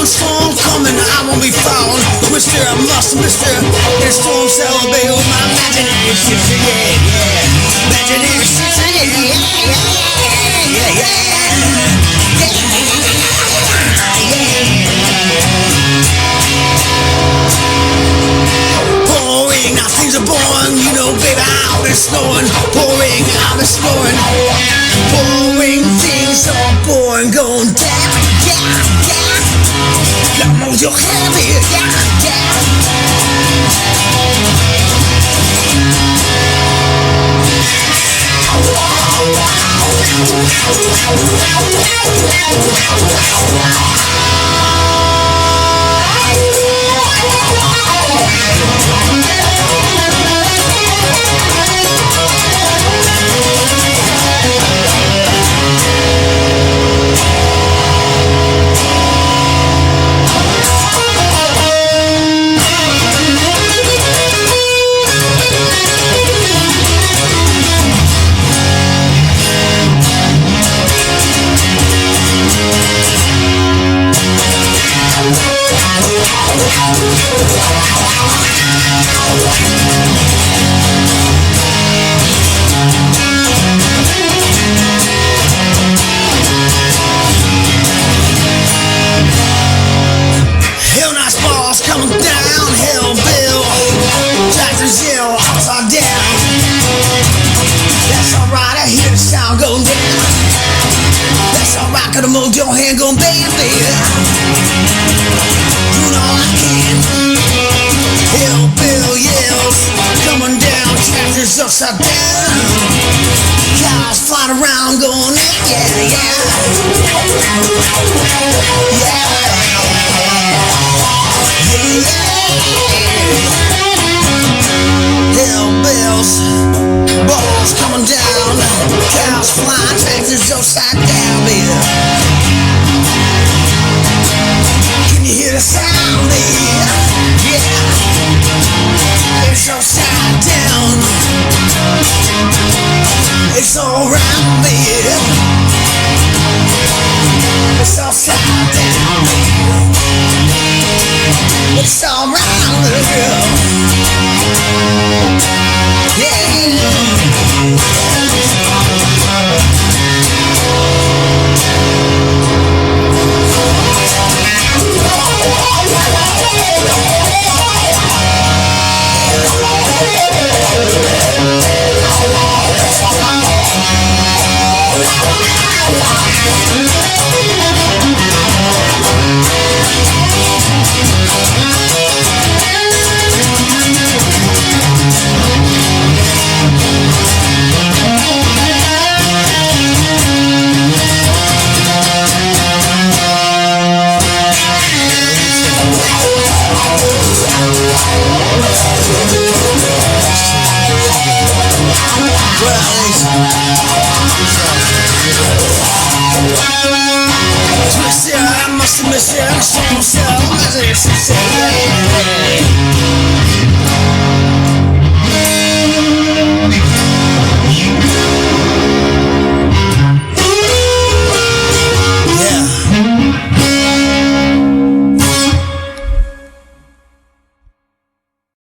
Storm coming, I won't be found. Twister, I must, mister. There's storm celebrate with my imagination. Yeah, yeah. Imagination. Yeah, yeah, yeah, yeah. Pouring, now things are born. You know, baby, I've been snoring. Pouring, I've been snoring. Pouring, things are born. Going down, yeah, yeah. You're heavy, yeah, yeah. Hell, nice balls coming down, hell, Bill. Jackson's ill, upside down. That's alright, I hear the sound going down. That's alright, got a mojo hand going bang, baby. Doing all I can. Hell, Bill yells, coming down, Jackson's upside down. Cows flying around going, yeah, yeah. Yeah. Hellbills, balls coming down, cows flying, tractors upside down, baby. Can you hear the sound, baby? Yeah, it's upside down. It's all around, baby. It's upside down, baby. It's all around, little girl. Twister, I must have missed it. I'm so sad.